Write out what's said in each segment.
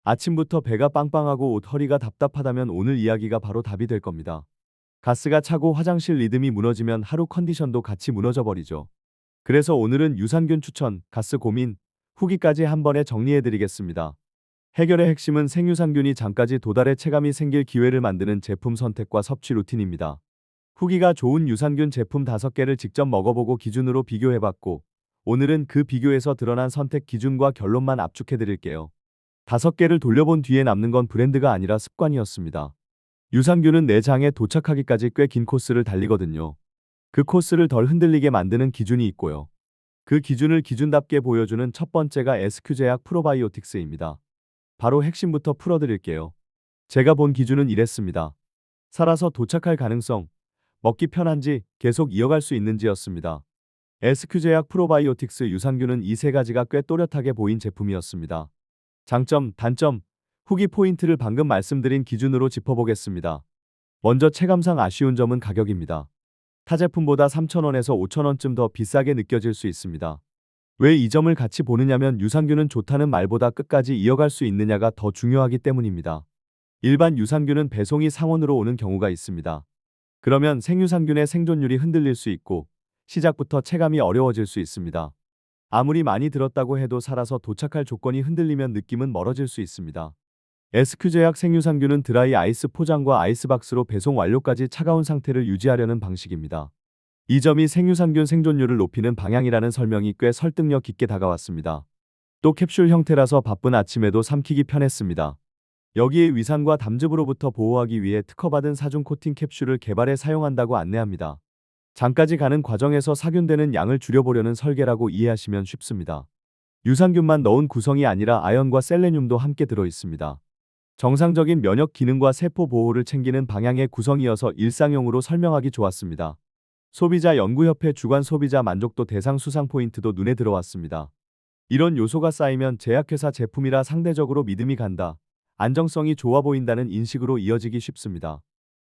아침부터 배가 빵빵하고 옷 허리가 답답하다면 오늘 이야기가 바로 답이 될 겁니다. 가스가 차고 화장실 리듬이 무너지면 하루 컨디션도 같이 무너져 버리죠. 그래서 오늘은 유산균 추천, 가스 고민, 후기까지 한 번에 정리해 드리겠습니다. 해결의 핵심은 생유산균이 장까지 도달해 체감이 생길 기회를 만드는 제품 선택과 섭취 루틴입니다. 후기가 좋은 유산균 제품 5개를 직접 먹어보고 기준으로 비교해봤고, 오늘은 그 비교에서 드러난 선택 기준과 결론만 압축해 드릴게요. 5개를 돌려본 뒤에 남는 건 브랜드가 아니라 습관이었습니다. 유산균은 내 장에 도착하기까지 꽤 긴 코스를 달리거든요. 그 코스를 덜 흔들리게 만드는 기준이 있고요. 그 기준을 기준답게 보여주는 첫 번째가 SQ제약 프로바이오틱스입니다. 바로 핵심부터 풀어드릴게요. 제가 본 기준은 이랬습니다. 살아서 도착할 가능성, 먹기 편한지 계속 이어갈 수 있는지였습니다. SQ제약 프로바이오틱스 유산균은 이 세 가지가 꽤 또렷하게 보인 제품이었습니다. 장점, 단점, 후기 포인트를 방금 말씀드린 기준으로 짚어보겠습니다. 먼저 체감상 아쉬운 점은 가격입니다. 타 제품보다 3,000원에서 5,000원쯤 더 비싸게 느껴질 수 있습니다. 왜 이 점을 같이 보느냐면 유산균은 좋다는 말보다 끝까지 이어갈 수 있느냐가 더 중요하기 때문입니다. 일반 유산균은 배송이 상온으로 오는 경우가 있습니다. 그러면 생유산균의 생존율이 흔들릴 수 있고 시작부터 체감이 어려워질 수 있습니다. 아무리 많이 들었다고 해도 살아서 도착할 조건이 흔들리면 느낌은 멀어질 수 있습니다. SQ제약 생유산균은 드라이 아이스 포장과 아이스박스로 배송 완료까지 차가운 상태를 유지하려는 방식입니다. 이 점이 생유산균 생존율을 높이는 방향이라는 설명이 꽤 설득력 있게 다가왔습니다. 또 캡슐 형태라서 바쁜 아침에도 삼키기 편했습니다. 여기에 위산과 담즙으로부터 보호하기 위해 특허받은 사중 코팅 캡슐을 개발해 사용한다고 안내합니다. 장까지 가는 과정에서 살균되는 양을 줄여보려는 설계라고 이해하시면 쉽습니다. 유산균만 넣은 구성이 아니라 아연과 셀레늄도 함께 들어있습니다. 정상적인 면역 기능과 세포 보호를 챙기는 방향의 구성이어서 일상용으로 설명하기 좋았습니다. 소비자 연구협회 주간 소비자 만족도 대상 수상 포인트도 눈에 들어왔습니다. 이런 요소가 쌓이면 제약회사 제품이라 상대적으로 믿음이 간다, 안정성이 좋아 보인다는 인식으로 이어지기 쉽습니다.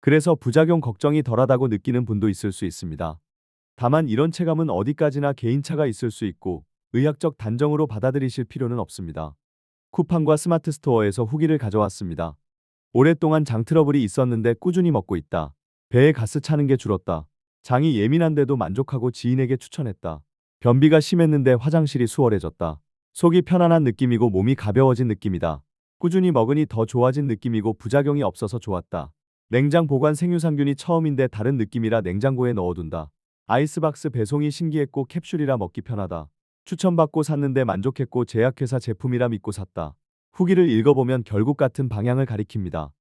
그래서 부작용 걱정이 덜하다고 느끼는 분도 있을 수 있습니다. 다만 이런 체감은 어디까지나 개인차가 있을 수 있고 의학적 단정으로 받아들이실 필요는 없습니다. 쿠팡과 스마트 스토어에서 후기를 가져왔습니다. 오랫동안 장 트러블이 있었는데 꾸준히 먹고 있다. 배에 가스 차는 게 줄었다. 장이 예민한데도 만족하고 지인에게 추천했다. 변비가 심했는데 화장실이 수월해졌다. 속이 편안한 느낌이고 몸이 가벼워진 느낌이다. 꾸준히 먹으니 더 좋아진 느낌이고 부작용이 없어서 좋았다. 냉장 보관 생유산균이 처음인데 다른 느낌이라 냉장고에 넣어둔다. 아이스박스 배송이 신기했고 캡슐이라 먹기 편하다. 추천받고 샀는데 만족했고 제약회사 제품이라 믿고 샀다. 후기를 읽어보면 결국 같은 방향을 가리킵니다.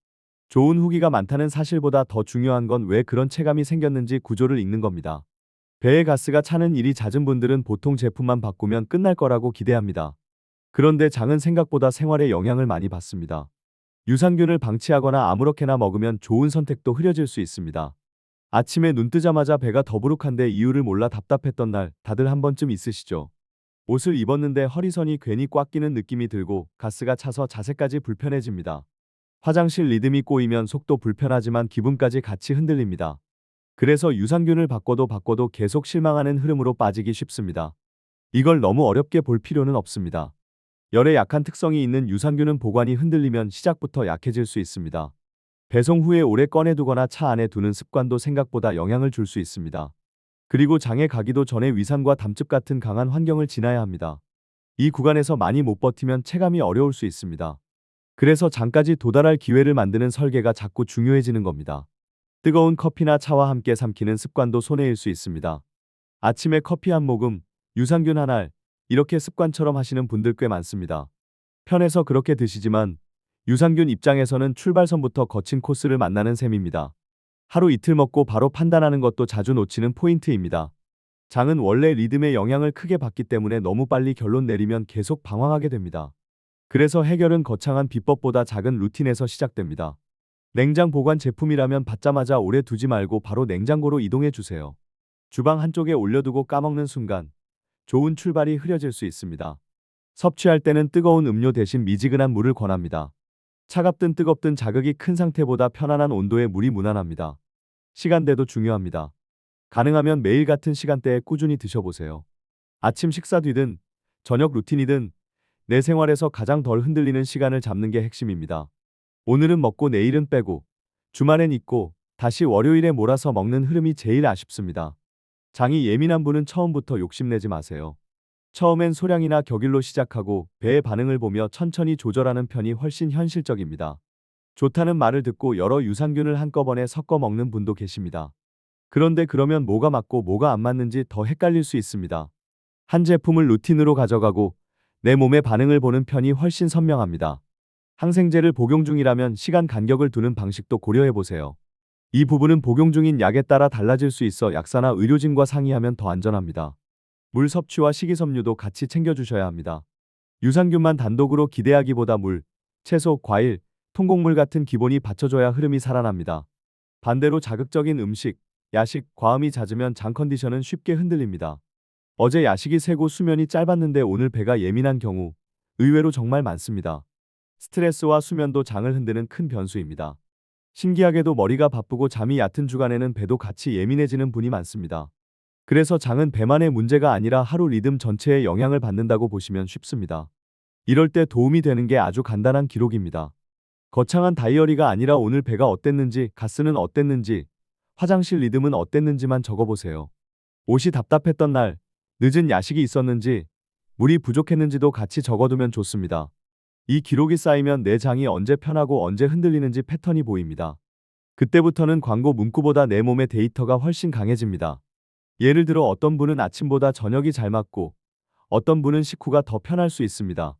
좋은 후기가 많다는 사실보다 더 중요한 건 왜 그런 체감이 생겼는지 구조를 읽는 겁니다. 배에 가스가 차는 일이 잦은 분들은 보통 제품만 바꾸면 끝날 거라고 기대합니다. 그런데 장은 생각보다 생활에 영향을 많이 받습니다. 유산균을 방치하거나 아무렇게나 먹으면 좋은 선택도 흐려질 수 있습니다. 아침에 눈 뜨자마자 배가 더부룩한데 이유를 몰라 답답했던 날 다들 한 번쯤 있으시죠? 옷을 입었는데 허리선이 괜히 꽉 끼는 느낌이 들고 가스가 차서 자세까지 불편해집니다. 화장실 리듬이 꼬이면 속도 불편하지만 기분까지 같이 흔들립니다. 그래서 유산균을 바꿔도 계속 실망하는 흐름으로 빠지기 쉽습니다. 이걸 너무 어렵게 볼 필요는 없습니다. 열에 약한 특성이 있는 유산균은 보관이 흔들리면 시작부터 약해질 수 있습니다. 배송 후에 오래 꺼내두거나 차 안에 두는 습관도 생각보다 영향을 줄 수 있습니다. 그리고 장에 가기도 전에 위산과 담즙 같은 강한 환경을 지나야 합니다. 이 구간에서 많이 못 버티면 체감이 어려울 수 있습니다. 그래서 장까지 도달할 기회를 만드는 설계가 자꾸 중요해지는 겁니다. 뜨거운 커피나 차와 함께 삼키는 습관도 손해일 수 있습니다. 아침에 커피 한 모금, 유산균 한 알, 이렇게 습관처럼 하시는 분들 꽤 많습니다. 편해서 그렇게 드시지만 유산균 입장에서는 출발선부터 거친 코스를 만나는 셈입니다. 하루 이틀 먹고 바로 판단하는 것도 자주 놓치는 포인트입니다. 장은 원래 리듬에 영향을 크게 받기 때문에 너무 빨리 결론 내리면 계속 방황하게 됩니다. 그래서 해결은 거창한 비법보다 작은 루틴에서 시작됩니다. 냉장 보관 제품이라면 받자마자 오래 두지 말고 바로 냉장고로 이동해 주세요. 주방 한쪽에 올려두고 까먹는 순간 좋은 출발이 흐려질 수 있습니다. 섭취할 때는 뜨거운 음료 대신 미지근한 물을 권합니다. 차갑든 뜨겁든 자극이 큰 상태보다 편안한 온도의 물이 무난합니다. 시간대도 중요합니다. 가능하면 매일 같은 시간대에 꾸준히 드셔보세요. 아침 식사 뒤든 저녁 루틴이든 내 생활에서 가장 덜 흔들리는 시간을 잡는 게 핵심입니다. 오늘은 먹고 내일은 빼고, 주말엔 잊고, 다시 월요일에 몰아서 먹는 흐름이 제일 아쉽습니다. 장이 예민한 분은 처음부터 욕심내지 마세요. 처음엔 소량이나 격일로 시작하고 배의 반응을 보며 천천히 조절하는 편이 훨씬 현실적입니다. 좋다는 말을 듣고 여러 유산균을 한꺼번에 섞어 먹는 분도 계십니다. 그런데 그러면 뭐가 맞고 뭐가 안 맞는지 더 헷갈릴 수 있습니다. 한 제품을 루틴으로 가져가고 내 몸의 반응을 보는 편이 훨씬 선명합니다. 항생제를 복용 중이라면 시간 간격을 두는 방식도 고려해 보세요. 이 부분은 복용 중인 약에 따라 달라질 수 있어 약사나 의료진과 상의하면 더 안전합니다. 물 섭취와 식이섬유도 같이 챙겨주셔야 합니다. 유산균만 단독으로 기대하기보다 물, 채소, 과일, 통곡물 같은 기본이 받쳐줘야 흐름이 살아납니다. 반대로 자극적인 음식, 야식, 과음이 잦으면 장 컨디션은 쉽게 흔들립니다. 어제 야식이 세고 수면이 짧았는데 오늘 배가 예민한 경우 의외로 정말 많습니다. 스트레스와 수면도 장을 흔드는 큰 변수입니다. 신기하게도 머리가 바쁘고 잠이 얕은 주간에는 배도 같이 예민해지는 분이 많습니다. 그래서 장은 배만의 문제가 아니라 하루 리듬 전체에 영향을 받는다고 보시면 쉽습니다. 이럴 때 도움이 되는 게 아주 간단한 기록입니다. 거창한 다이어리가 아니라 오늘 배가 어땠는지, 가스는 어땠는지, 화장실 리듬은 어땠는지만 적어보세요. 옷이 답답했던 날, 늦은 야식이 있었는지, 물이 부족했는지도 같이 적어두면 좋습니다. 이 기록이 쌓이면 내 장이 언제 편하고 언제 흔들리는지 패턴이 보입니다. 그때부터는 광고 문구보다 내 몸의 데이터가 훨씬 강해집니다. 예를 들어 어떤 분은 아침보다 저녁이 잘 맞고 어떤 분은 식후가 더 편할 수 있습니다.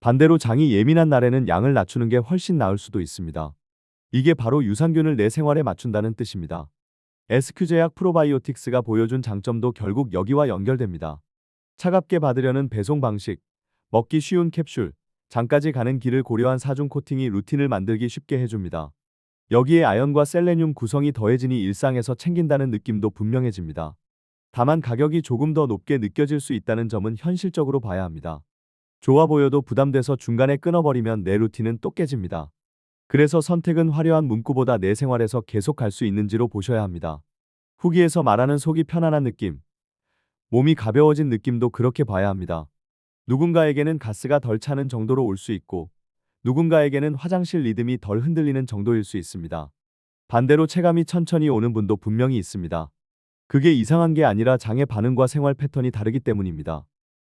반대로 장이 예민한 날에는 양을 낮추는 게 훨씬 나을 수도 있습니다. 이게 바로 유산균을 내 생활에 맞춘다는 뜻입니다. SQ제약 프로바이오틱스가 보여준 장점도 결국 여기와 연결됩니다. 차갑게 받으려는 배송 방식, 먹기 쉬운 캡슐, 장까지 가는 길을 고려한 사중 코팅이 루틴을 만들기 쉽게 해줍니다. 여기에 아연과 셀레늄 구성이 더해지니 일상에서 챙긴다는 느낌도 분명해집니다. 다만 가격이 조금 더 높게 느껴질 수 있다는 점은 현실적으로 봐야 합니다. 좋아 보여도 부담돼서 중간에 끊어버리면 내 루틴은 또 깨집니다. 그래서 선택은 화려한 문구보다 내 생활에서 계속 갈 수 있는지로 보셔야 합니다. 후기에서 말하는 속이 편안한 느낌, 몸이 가벼워진 느낌도 그렇게 봐야 합니다. 누군가에게는 가스가 덜 차는 정도로 올 수 있고, 누군가에게는 화장실 리듬이 덜 흔들리는 정도일 수 있습니다. 반대로 체감이 천천히 오는 분도 분명히 있습니다. 그게 이상한 게 아니라 장의 반응과 생활 패턴이 다르기 때문입니다.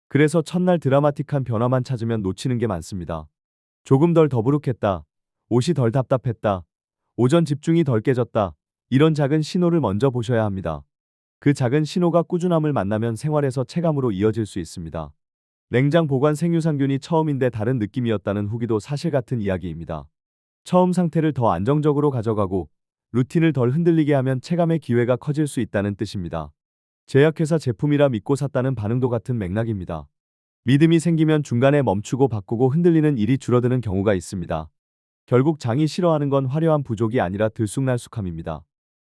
그래서 첫날 드라마틱한 변화만 찾으면 놓치는 게 많습니다. 조금 덜 더부룩했다, 옷이 덜 답답했다, 오전 집중이 덜 깨졌다, 이런 작은 신호를 먼저 보셔야 합니다. 그 작은 신호가 꾸준함을 만나면 생활에서 체감으로 이어질 수 있습니다. 냉장 보관 생유산균이 처음인데 다른 느낌이었다는 후기도 사실 같은 이야기입니다. 처음 상태를 더 안정적으로 가져가고 루틴을 덜 흔들리게 하면 체감의 기회가 커질 수 있다는 뜻입니다. 제약회사 제품이라 믿고 샀다는 반응도 같은 맥락입니다. 믿음이 생기면 중간에 멈추고 바꾸고 흔들리는 일이 줄어드는 경우가 있습니다. 결국 장이 싫어하는 건 화려한 부족이 아니라 들쑥날쑥함입니다.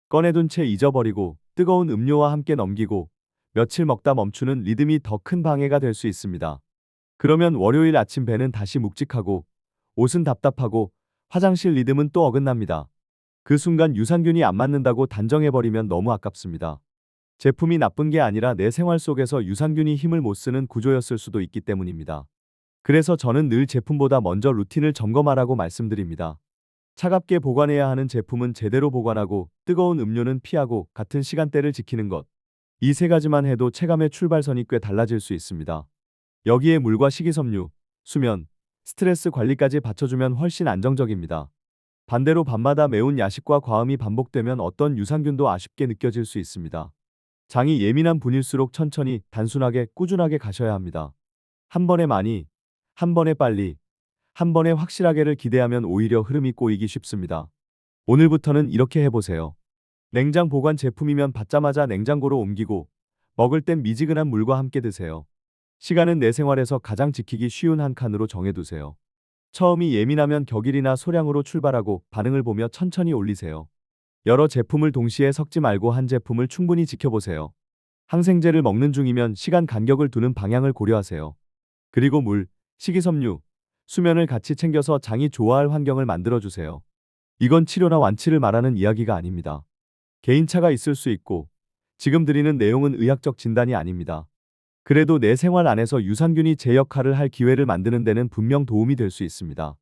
꺼내둔 채 잊어버리고 뜨거운 음료와 함께 넘기고 며칠 먹다 멈추는 리듬이 더 큰 방해가 될 수 있습니다. 그러면 월요일 아침 배는 다시 묵직하고 옷은 답답하고 화장실 리듬은 또 어긋납니다. 그 순간 유산균이 안 맞는다고 단정해버리면 너무 아깝습니다. 제품이 나쁜 게 아니라 내 생활 속에서 유산균이 힘을 못 쓰는 구조였을 수도 있기 때문입니다. 그래서 저는 늘 제품보다 먼저 루틴을 점검하라고 말씀드립니다. 차갑게 보관해야 하는 제품은 제대로 보관하고 뜨거운 음료는 피하고 같은 시간대를 지키는 것. 이 세 가지만 해도 체감의 출발선이 꽤 달라질 수 있습니다. 여기에 물과 식이섬유, 수면, 스트레스 관리까지 받쳐주면 훨씬 안정적입니다. 반대로 밤마다 매운 야식과 과음이 반복되면 어떤 유산균도 아쉽게 느껴질 수 있습니다. 장이 예민한 분일수록 천천히, 단순하게, 꾸준하게 가셔야 합니다. 한 번에 많이, 한 번에 빨리, 한 번에 확실하게를 기대하면 오히려 흐름이 꼬이기 쉽습니다. 오늘부터는 이렇게 해보세요. 냉장 보관 제품이면 받자마자 냉장고로 옮기고 먹을 땐 미지근한 물과 함께 드세요. 시간은 내 생활에서 가장 지키기 쉬운 한 칸으로 정해두세요. 처음이 예민하면 격일이나 소량으로 출발하고 반응을 보며 천천히 올리세요. 여러 제품을 동시에 섞지 말고 한 제품을 충분히 지켜보세요. 항생제를 먹는 중이면 시간 간격을 두는 방향을 고려하세요. 그리고 물, 식이섬유, 수면을 같이 챙겨서 장이 좋아할 환경을 만들어주세요. 이건 치료나 완치를 말하는 이야기가 아닙니다. 개인차가 있을 수 있고 지금 드리는 내용은 의학적 진단이 아닙니다. 그래도 내 생활 안에서 유산균이 제 역할을 할 기회를 만드는 데는 분명 도움이 될 수 있습니다.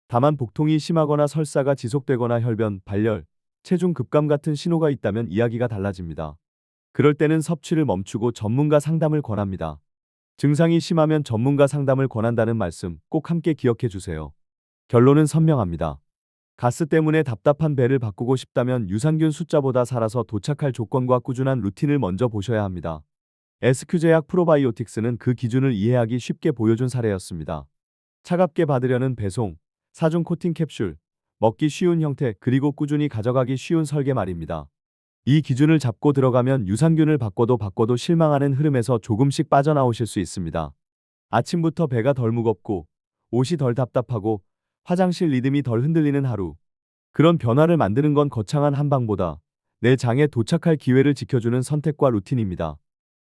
다만 복통이 심하거나 설사가 지속되거나 혈변, 발열, 체중 급감 같은 신호가 있다면 이야기가 달라집니다. 그럴 때는 섭취를 멈추고 전문가 상담을 권합니다. 증상이 심하면 전문가 상담을 권한다는 말씀 꼭 함께 기억해 주세요. 결론은 선명합니다. 가스 때문에 답답한 배를 바꾸고 싶다면 유산균 숫자보다 살아서 도착할 조건과 꾸준한 루틴을 먼저 보셔야 합니다. SQ제약 프로바이오틱스는 그 기준을 이해하기 쉽게 보여준 사례였습니다. 차갑게 받으려는 배송, 사중 코팅 캡슐, 먹기 쉬운 형태 그리고 꾸준히 가져가기 쉬운 설계 말입니다. 이 기준을 잡고 들어가면 유산균을 바꿔도 실망하는 흐름에서 조금씩 빠져나오실 수 있습니다. 아침부터 배가 덜 무겁고 옷이 덜 답답하고 화장실 리듬이 덜 흔들리는 하루. 그런 변화를 만드는 건 거창한 한방보다 내 장에 도착할 기회를 지켜주는 선택과 루틴입니다.